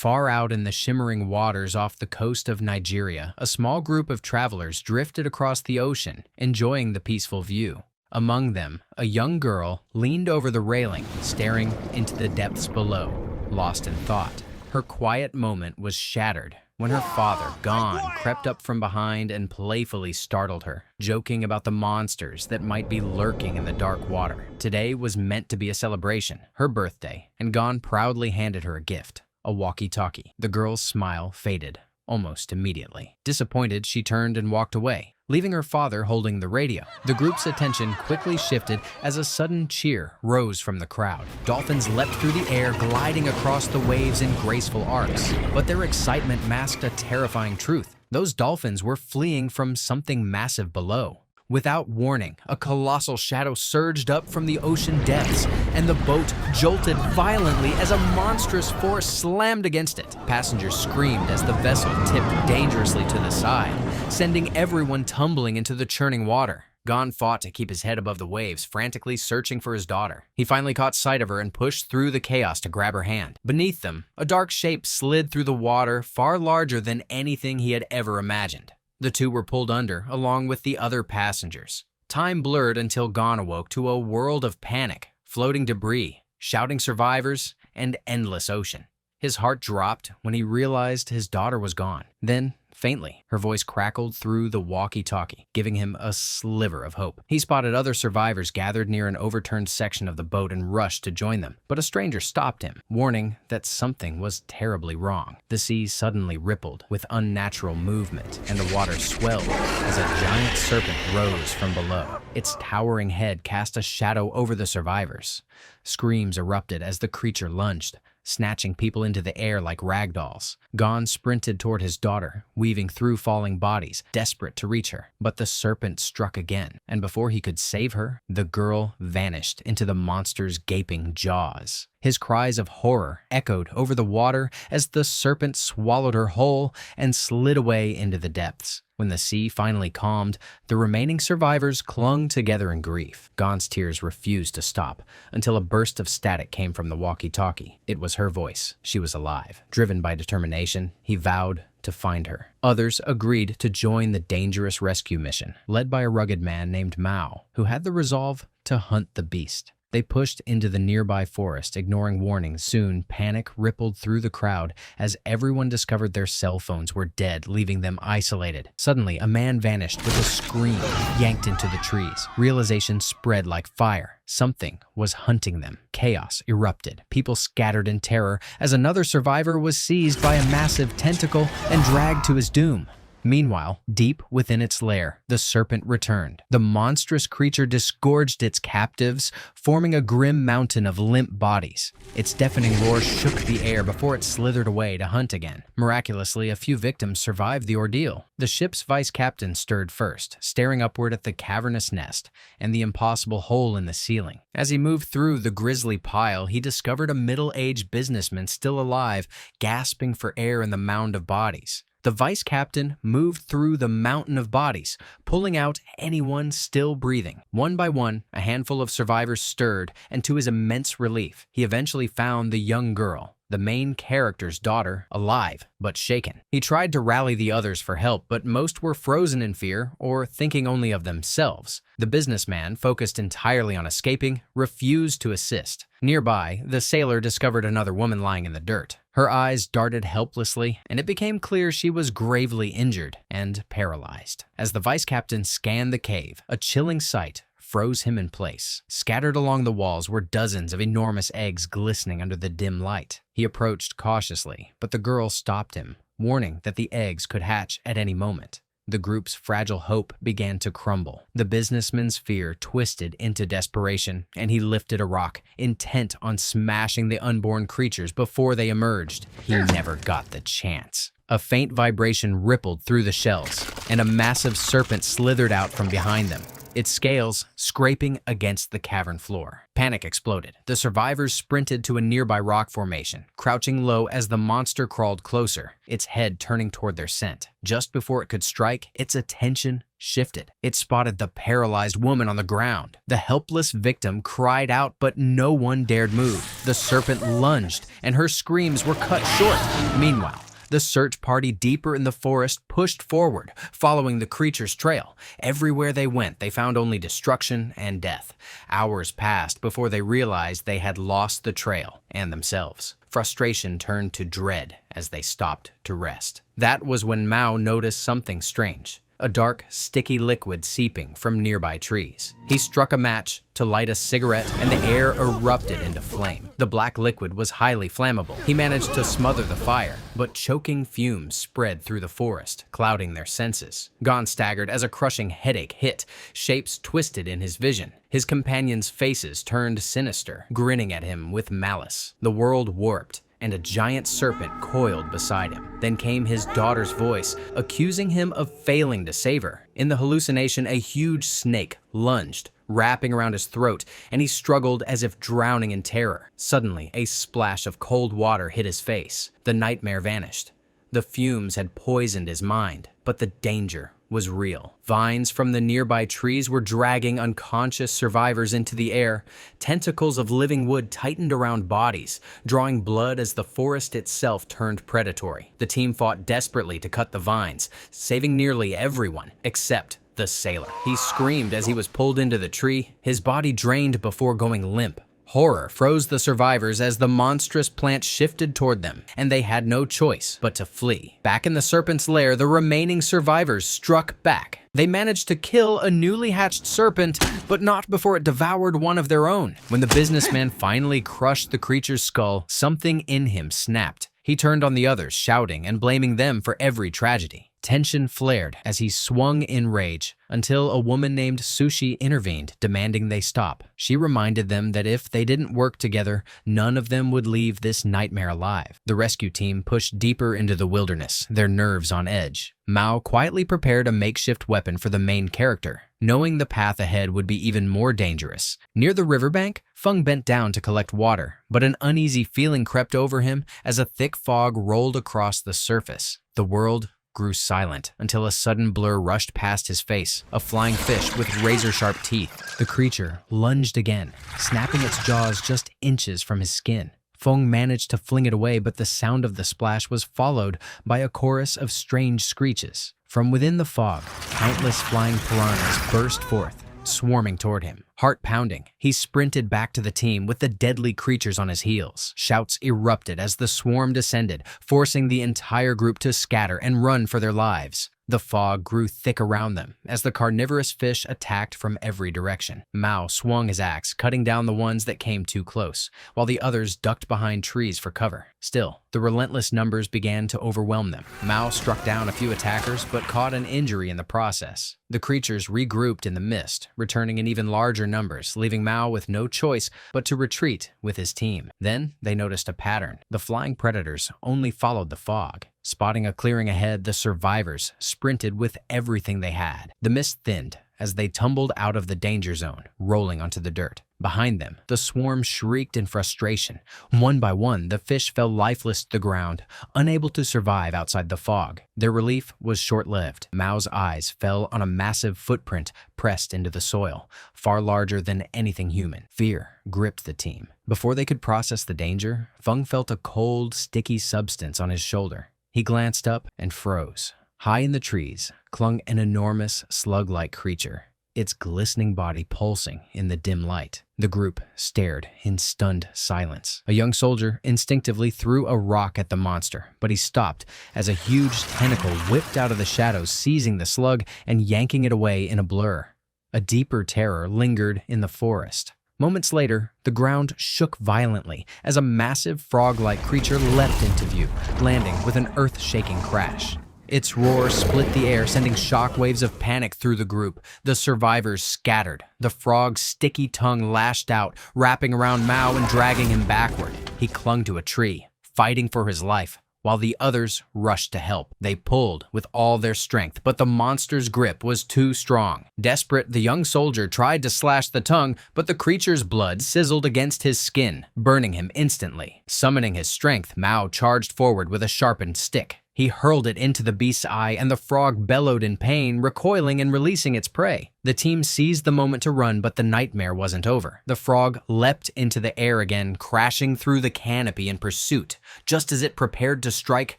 Far out in the shimmering waters off the coast of Nigeria, a small group of travelers drifted across the ocean, enjoying the peaceful view. Among them, a young girl leaned over the railing, staring into the depths below, lost in thought. Her quiet moment was shattered when her father, Gon, crept up from behind and playfully startled her, joking about the monsters that might be lurking in the dark water. Today was meant to be a celebration, her birthday, and Gon proudly handed her a gift, a walkie-talkie. The girl's smile faded almost immediately. Disappointed, she turned and walked away, leaving her father holding the radio. The group's attention quickly shifted as a sudden cheer rose from the crowd. Dolphins leapt through the air, gliding across the waves in graceful arcs. But their excitement masked a terrifying truth. Those dolphins were fleeing from something massive below. Without warning, a colossal shadow surged up from the ocean depths, and the boat jolted violently as a monstrous force slammed against it. Passengers screamed as the vessel tipped dangerously to the side, sending everyone tumbling into the churning water. Gon fought to keep his head above the waves, frantically searching for his daughter. He finally caught sight of her and pushed through the chaos to grab her hand. Beneath them, a dark shape slid through the water, far larger than anything he had ever imagined. The two were pulled under, along with the other passengers. Time blurred until Gon awoke to a world of panic, floating debris, shouting survivors, and endless ocean. His heart dropped when he realized his daughter was gone. Then, faintly, her voice crackled through the walkie-talkie, giving him a sliver of hope. He spotted other survivors gathered near an overturned section of the boat and rushed to join them. But a stranger stopped him, warning that something was terribly wrong. The sea suddenly rippled with unnatural movement, and the water swelled as a giant serpent rose from below. Its towering head cast a shadow over the survivors. Screams erupted as the creature lunged, snatching people into the air like ragdolls. Gon sprinted toward his daughter, weaving through falling bodies, desperate to reach her. But the serpent struck again, and before he could save her, the girl vanished into the monster's gaping jaws. His cries of horror echoed over the water as the serpent swallowed her whole and slid away into the depths. When the sea finally calmed, the remaining survivors clung together in grief. Gon's tears refused to stop until a burst of static came from the walkie-talkie. It was her voice. She was alive. Driven by determination, he vowed to find her. Others agreed to join the dangerous rescue mission, led by a rugged man named Mao, who had the resolve to hunt the beast. They pushed into the nearby forest, ignoring warnings. Soon, panic rippled through the crowd as everyone discovered their cell phones were dead, leaving them isolated. Suddenly, a man vanished with a scream, yanked into the trees. Realization spread like fire. Something was hunting them. Chaos erupted. People scattered in terror as another survivor was seized by a massive tentacle and dragged to his doom. Meanwhile, deep within its lair, the serpent returned. The monstrous creature disgorged its captives, forming a grim mountain of limp bodies. Its deafening roar shook the air before it slithered away to hunt again. Miraculously, a few victims survived the ordeal. The ship's vice captain stirred first, staring upward at the cavernous nest and the impossible hole in the ceiling. As he moved through the grisly pile, he discovered a middle-aged businessman still alive, gasping for air in the mound of bodies. The vice captain moved through the mountain of bodies, pulling out anyone still breathing. One by one, a handful of survivors stirred, and to his immense relief, he eventually found the young girl, the main character's daughter, alive but shaken. He tried to rally the others for help, but most were frozen in fear or thinking only of themselves. The businessman, focused entirely on escaping, refused to assist. Nearby, the sailor discovered another woman lying in the dirt. Her eyes darted helplessly, and it became clear she was gravely injured and paralyzed. As the vice captain scanned the cave, a chilling sight froze him in place. Scattered along the walls were dozens of enormous eggs glistening under the dim light. He approached cautiously, but the girl stopped him, warning that the eggs could hatch at any moment. The group's fragile hope began to crumble. The businessman's fear twisted into desperation, and he lifted a rock, intent on smashing the unborn creatures before they emerged. He never got the chance. A faint vibration rippled through the shells, and a massive serpent slithered out from behind them. its scales scraping against the cavern floor. Panic exploded. The survivors sprinted to a nearby rock formation, crouching low as the monster crawled closer, its head turning toward their scent. Just before it could strike, its attention shifted. It spotted the paralyzed woman on the ground. The helpless victim cried out, but no one dared move. The serpent lunged, and her screams were cut short. Meanwhile, the search party deeper in the forest pushed forward, following the creature's trail. Everywhere they went, they found only destruction and death. Hours passed before they realized they had lost the trail and themselves. Frustration turned to dread as they stopped to rest. That was when Mao noticed something strange. A dark, sticky liquid seeping from nearby trees. He struck a match to light a cigarette, and the air erupted into flame. The black liquid was highly flammable. He managed to smother the fire, but choking fumes spread through the forest, clouding their senses. Gon staggered as a crushing headache hit. Shapes twisted in his vision. His companions' faces turned sinister, grinning at him with malice. The world warped, and a giant serpent coiled beside him. Then came his daughter's voice, accusing him of failing to save her. In the hallucination, a huge snake lunged, wrapping around his throat, and he struggled as if drowning in terror. Suddenly, a splash of cold water hit his face. The nightmare vanished. The fumes had poisoned his mind, but the danger was real. Vines from the nearby trees were dragging unconscious survivors into the air. Tentacles of living wood tightened around bodies, drawing blood as the forest itself turned predatory. The team fought desperately to cut the vines, saving nearly everyone except the sailor. He screamed as he was pulled into the tree, his body drained before going limp. Horror froze the survivors as the monstrous plant shifted toward them, and they had no choice but to flee. Back in the serpent's lair, the remaining survivors struck back. They managed to kill a newly hatched serpent, but not before it devoured one of their own. When the businessman finally crushed the creature's skull, something in him snapped. He turned on the others, shouting and blaming them for every tragedy. Tension flared as he swung in rage, until a woman named Sushi intervened, demanding they stop. She reminded them that if they didn't work together, none of them would leave this nightmare alive. The rescue team pushed deeper into the wilderness, their nerves on edge. Mao quietly prepared a makeshift weapon for the main character, knowing the path ahead would be even more dangerous. Near the riverbank, Feng bent down to collect water, but an uneasy feeling crept over him as a thick fog rolled across the surface. The world grew silent until a sudden blur rushed past his face, a flying fish with razor-sharp teeth. The creature lunged again, snapping its jaws just inches from his skin. Feng managed to fling it away, but the sound of the splash was followed by a chorus of strange screeches. From within the fog, countless flying piranhas burst forth, swarming toward him. Heart pounding, he sprinted back to the team with the deadly creatures on his heels. Shouts erupted as the swarm descended, forcing the entire group to scatter and run for their lives. The fog grew thick around them as the carnivorous fish attacked from every direction. Mao swung his axe, cutting down the ones that came too close, while the others ducked behind trees for cover. Still, the relentless numbers began to overwhelm them. Mao struck down a few attackers, but caught an injury in the process. The creatures regrouped in the mist, returning in even larger numbers, leaving Mao with no choice but to retreat with his team. Then they noticed a pattern. The flying predators only followed the fog. Spotting a clearing ahead, the survivors sprinted with everything they had. The mist thinned as they tumbled out of the danger zone, rolling onto the dirt. Behind them, the swarm shrieked in frustration. One by one, the fish fell lifeless to the ground, unable to survive outside the fog. Their relief was short-lived. Mao's eyes fell on a massive footprint pressed into the soil, far larger than anything human. Fear gripped the team. Before they could process the danger, Feng felt a cold, sticky substance on his shoulder. He glanced up and froze. High in the trees clung an enormous slug-like creature, its glistening body pulsing in the dim light. The group stared in stunned silence. A young soldier instinctively threw a rock at the monster, but he stopped as a huge tentacle whipped out of the shadows, seizing the slug and yanking it away in a blur. A deeper terror lingered in the forest. Moments later, the ground shook violently as a massive frog-like creature leapt into view, landing with an earth-shaking crash. Its roar split the air, sending shockwaves of panic through the group. The survivors scattered. The frog's sticky tongue lashed out, wrapping around Mao and dragging him backward. He clung to a tree, fighting for his life, while the others rushed to help. They pulled with all their strength, but the monster's grip was too strong. Desperate, the young soldier tried to slash the tongue, but the creature's blood sizzled against his skin, burning him instantly. Summoning his strength, Mao charged forward with a sharpened stick. He hurled it into the beast's eye, and the frog bellowed in pain, recoiling and releasing its prey. The team seized the moment to run, but the nightmare wasn't over. The frog leapt into the air again, crashing through the canopy in pursuit. Just as it prepared to strike,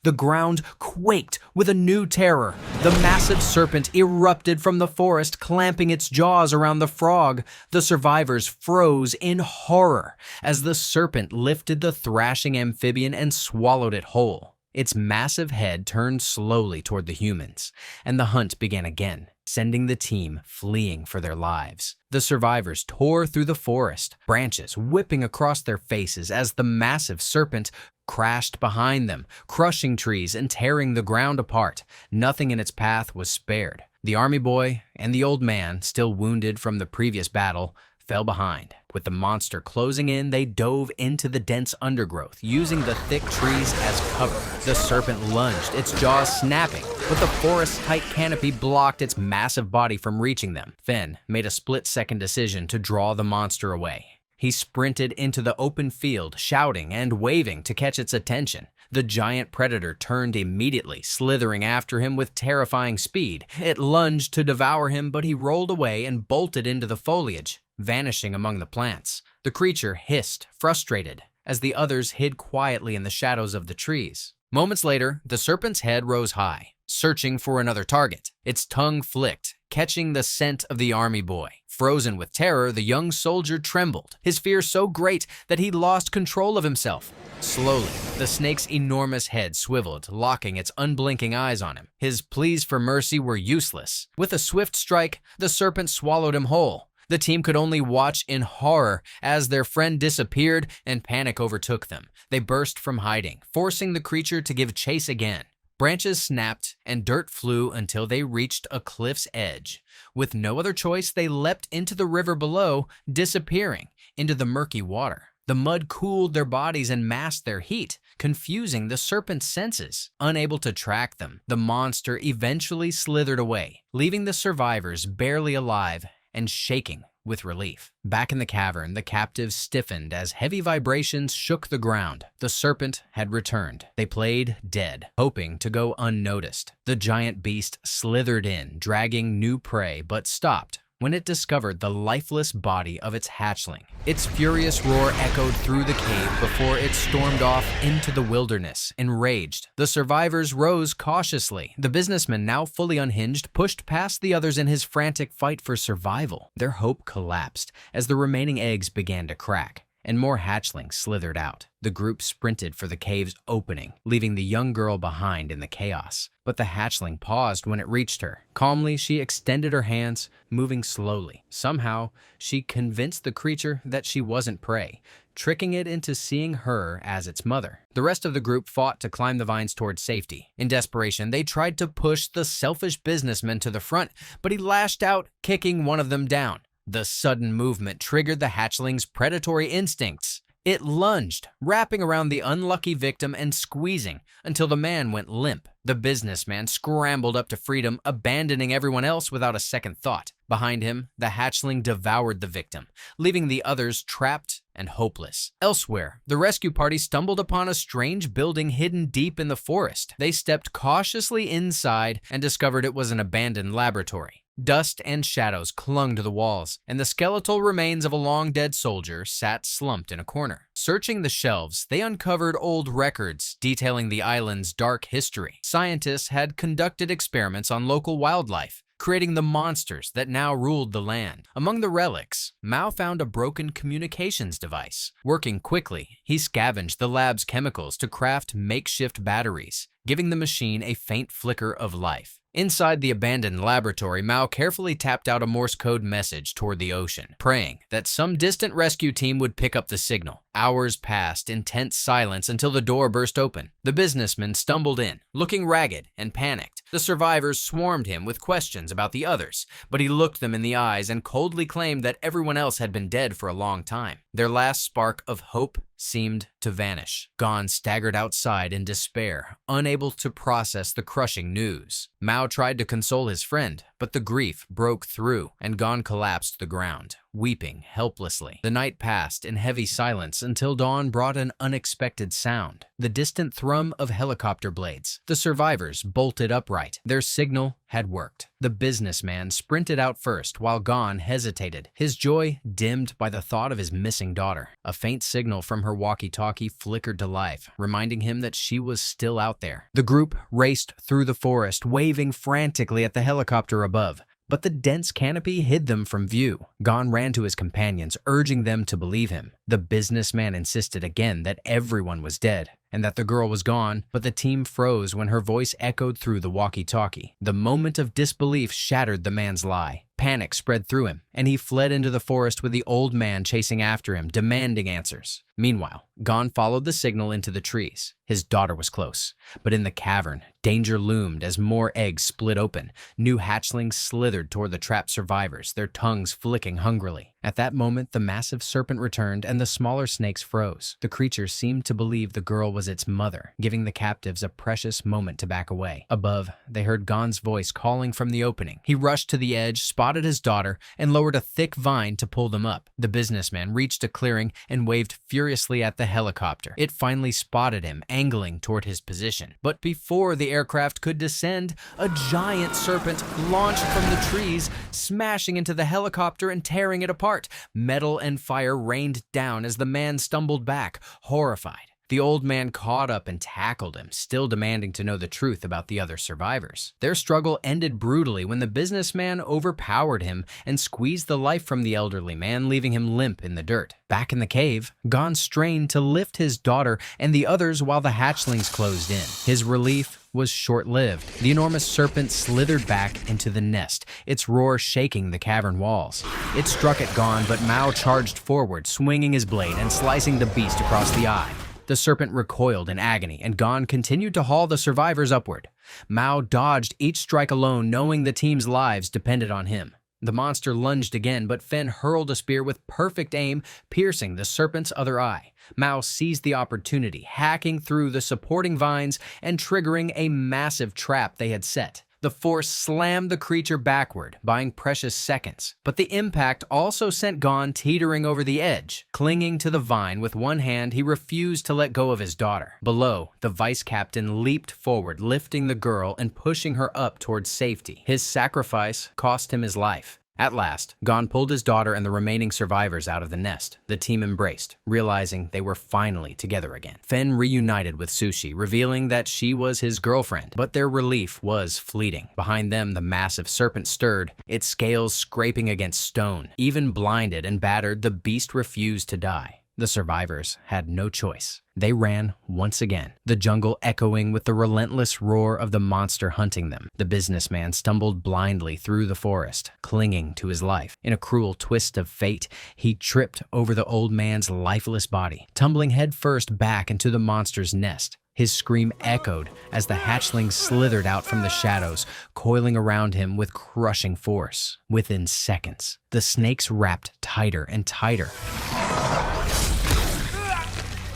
the ground quaked with a new terror. The massive serpent erupted from the forest, clamping its jaws around the frog. The survivors froze in horror as the serpent lifted the thrashing amphibian and swallowed it whole. Its massive head turned slowly toward the humans, and the hunt began again, sending the team fleeing for their lives. The survivors tore through the forest, branches whipping across their faces as the massive serpent crashed behind them, crushing trees and tearing the ground apart. Nothing in its path was spared. The army boy and the old man, still wounded from the previous battle, fell behind. With the monster closing in, they dove into the dense undergrowth, using the thick trees as cover. The serpent lunged, its jaws snapping, but the forest's tight canopy blocked its massive body from reaching them. Fenn made a split-second decision to draw the monster away. He sprinted into the open field, shouting and waving to catch its attention. The giant predator turned immediately, slithering after him with terrifying speed. It lunged to devour him, but he rolled away and bolted into the foliage, vanishing among the plants. The creature hissed, frustrated, as the others hid quietly in the shadows of the trees. Moments later, the serpent's head rose high, searching for another target. Its tongue flicked, catching the scent of the army boy. Frozen with terror, the young soldier trembled, his fear so great that he lost control of himself. Slowly, the snake's enormous head swiveled, locking its unblinking eyes on him. His pleas for mercy were useless. With a swift strike, the serpent swallowed him whole. The team could only watch in horror as their friend disappeared and panic overtook them. They burst from hiding, forcing the creature to give chase again. Branches snapped and dirt flew until they reached a cliff's edge. With no other choice, they leapt into the river below, disappearing into the murky water. The mud cooled their bodies and masked their heat, confusing the serpent's senses. Unable to track them, the monster eventually slithered away, leaving the survivors barely alive and shaking with relief. Back in the cavern, the captives stiffened as heavy vibrations shook the ground. The serpent had returned. They played dead, hoping to go unnoticed. The giant beast slithered in, dragging new prey, but stopped when it discovered the lifeless body of its hatchling. Its furious roar echoed through the cave before it stormed off into the wilderness. Enraged, the survivors rose cautiously. The businessman, now fully unhinged, pushed past the others in his frantic fight for survival. Their hope collapsed as the remaining eggs began to crack, and more hatchlings slithered out. The group sprinted for the cave's opening, leaving the young girl behind in the chaos. But the hatchling paused when it reached her. Calmly, she extended her hands, moving slowly. Somehow, she convinced the creature that she wasn't prey, tricking it into seeing her as its mother. The rest of the group fought to climb the vines towards safety. In desperation, they tried to push the selfish businessman to the front, but he lashed out, kicking one of them down. The sudden movement triggered the hatchling's predatory instincts. It lunged, wrapping around the unlucky victim and squeezing until the man went limp. The businessman scrambled up to freedom, abandoning everyone else without a second thought. Behind him, the hatchling devoured the victim, leaving the others trapped and hopeless. Elsewhere, the rescue party stumbled upon a strange building hidden deep in the forest. They stepped cautiously inside and discovered it was an abandoned laboratory. Dust and shadows clung to the walls, and the skeletal remains of a long-dead soldier sat slumped in a corner. Searching the shelves, they uncovered old records detailing the island's dark history. Scientists had conducted experiments on local wildlife, creating the monsters that now ruled the land. Among the relics, Mao found a broken communications device. Working quickly, he scavenged the lab's chemicals to craft makeshift batteries, giving the machine a faint flicker of life. Inside the abandoned laboratory, Mao carefully tapped out a Morse code message toward the ocean, praying that some distant rescue team would pick up the signal. Hours passed in tense silence until the door burst open. The businessman stumbled in, looking ragged and panicked. The survivors swarmed him with questions about the others, but he looked them in the eyes and coldly claimed that everyone else had been dead for a long time. Their last spark of hope seemed to vanish. Gon staggered outside in despair, unable to process the crushing news. Mao tried to console his friend, but the grief broke through, and Gon collapsed to the ground, weeping helplessly. The night passed in heavy silence until dawn brought an unexpected sound: the distant thrum of helicopter blades. The survivors bolted upright. Their signal had worked. The businessman sprinted out first, while Gon hesitated, his joy dimmed by the thought of his missing daughter. A faint signal from her walkie-talkie flickered to life, reminding him that she was still out there. The group raced through the forest, waving frantically at the helicopter above, but the dense canopy hid them from view. Gon ran to his companions, urging them to believe him. The businessman insisted again that everyone was dead and that the girl was gone, but the team froze when her voice echoed through the walkie-talkie. The moment of disbelief shattered the man's lie. Panic spread through him, and he fled into the forest with the old man chasing after him, demanding answers. Meanwhile, Gon followed the signal into the trees. His daughter was close, but in the cavern, danger loomed as more eggs split open. New hatchlings slithered toward the trapped survivors, their tongues flicking hungrily. At that moment, the massive serpent returned and the smaller snakes froze. The creature seemed to believe the girl was its mother, giving the captives a precious moment to back away. Above, they heard Gon's voice calling from the opening. He rushed to the edge, spotted his daughter, and lowered a thick vine to pull them up. The businessman reached a clearing and waved furiously at the helicopter. It finally spotted him, angling toward his position. But before the aircraft could descend, a giant serpent launched from the trees, smashing into the helicopter and tearing it apart. Metal and fire rained down as the man stumbled back, horrified. The old man caught up and tackled him, still demanding to know the truth about the other survivors. Their struggle ended brutally when the businessman overpowered him and squeezed the life from the elderly man, leaving him limp in the dirt. Back in the cave, Gon strained to lift his daughter and the others while the hatchlings closed in. His relief was short-lived. The enormous serpent slithered back into the nest, its roar shaking the cavern walls. It struck at Gon, but Mao charged forward, swinging his blade and slicing the beast across the eye. The serpent recoiled in agony, and Gon continued to haul the survivors upward. Mao dodged each strike alone, knowing the team's lives depended on him. The monster lunged again, but Fen hurled a spear with perfect aim, piercing the serpent's other eye. Mao seized the opportunity, hacking through the supporting vines and triggering a massive trap they had set. The force slammed the creature backward, buying precious seconds. But the impact also sent Gon teetering over the edge. Clinging to the vine with one hand, he refused to let go of his daughter. Below, the vice captain leaped forward, lifting the girl and pushing her up towards safety. His sacrifice cost him his life. At last, Gon pulled his daughter and the remaining survivors out of the nest. The team embraced, realizing they were finally together again. Fen reunited with Sushi, revealing that she was his girlfriend, but their relief was fleeting. Behind them, the massive serpent stirred, its scales scraping against stone. Even blinded and battered, the beast refused to die. The survivors had no choice. They ran once again, the jungle echoing with the relentless roar of the monster hunting them. The businessman stumbled blindly through the forest, clinging to his life. In a cruel twist of fate, he tripped over the old man's lifeless body, tumbling headfirst back into the monster's nest. His scream echoed as the hatchling slithered out from the shadows, coiling around him with crushing force. Within seconds, the snakes wrapped tighter and tighter.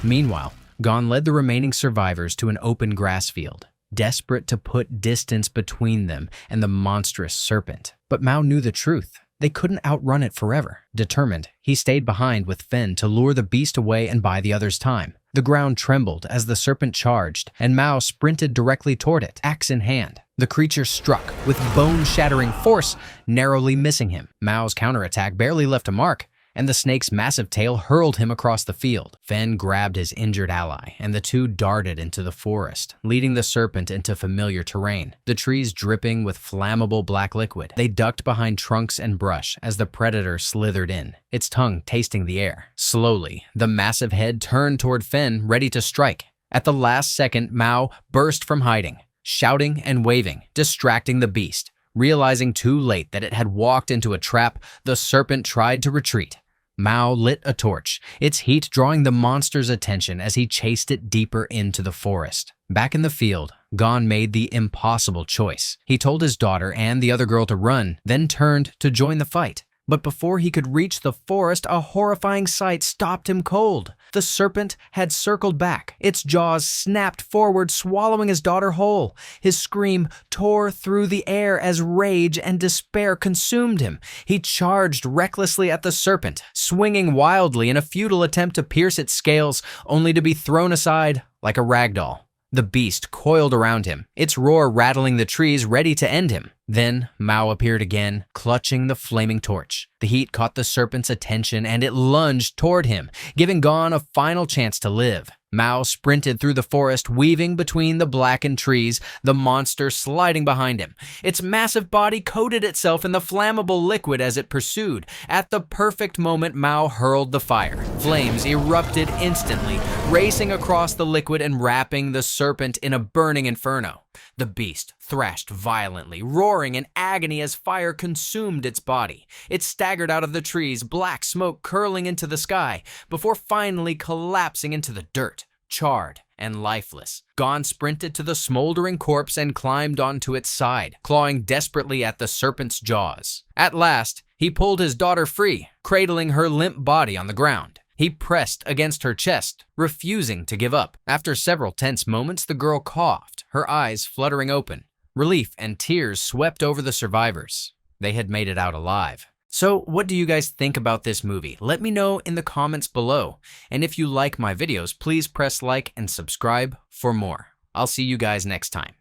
Meanwhile, Gon led the remaining survivors to an open grass field, desperate to put distance between them and the monstrous serpent. But Mao knew the truth. They couldn't outrun it forever. Determined, he stayed behind with Fen to lure the beast away and buy the others time. The ground trembled as the serpent charged, and Mao sprinted directly toward it, axe in hand. The creature struck with bone-shattering force, narrowly missing him. Mao's counterattack barely left a mark, and the snake's massive tail hurled him across the field. Fen grabbed his injured ally, and the two darted into the forest, leading the serpent into familiar terrain, the trees dripping with flammable black liquid. They ducked behind trunks and brush as the predator slithered in, its tongue tasting the air. Slowly, the massive head turned toward Fen, ready to strike. At the last second, Mao burst from hiding, shouting and waving, distracting the beast. Realizing too late that it had walked into a trap, the serpent tried to retreat. Mao lit a torch, its heat drawing the monster's attention as he chased it deeper into the forest. Back in the field, Gon made the impossible choice. He told his daughter and the other girl to run, then turned to join the fight. But before he could reach the forest, a horrifying sight stopped him cold. The serpent had circled back. Its jaws snapped forward, swallowing his daughter whole. His scream tore through the air as rage and despair consumed him. He charged recklessly at the serpent, swinging wildly in a futile attempt to pierce its scales, only to be thrown aside like a rag doll. The beast coiled around him, its roar rattling the trees, ready to end him. Then Mao appeared again, clutching the flaming torch. The heat caught the serpent's attention and it lunged toward him, giving Gon a final chance to live. Mao sprinted through the forest, weaving between the blackened trees, the monster sliding behind him. Its massive body coated itself in the flammable liquid as it pursued. At the perfect moment, Mao hurled the fire. Flames erupted instantly, racing across the liquid and wrapping the serpent in a burning inferno. The beast thrashed violently, roaring in agony as fire consumed its body. It staggered out of the trees, black smoke curling into the sky, before finally collapsing into the dirt, charred and lifeless. Gon sprinted to the smoldering corpse and climbed onto its side, clawing desperately at the serpent's jaws. At last, he pulled his daughter free, cradling her limp body on the ground. He pressed against her chest, refusing to give up. After several tense moments, the girl coughed, her eyes fluttering open. Relief and tears swept over the survivors. They had made it out alive. So, what do you guys think about this movie? Let me know in the comments below. And if you like my videos, please press like and subscribe for more. I'll see you guys next time.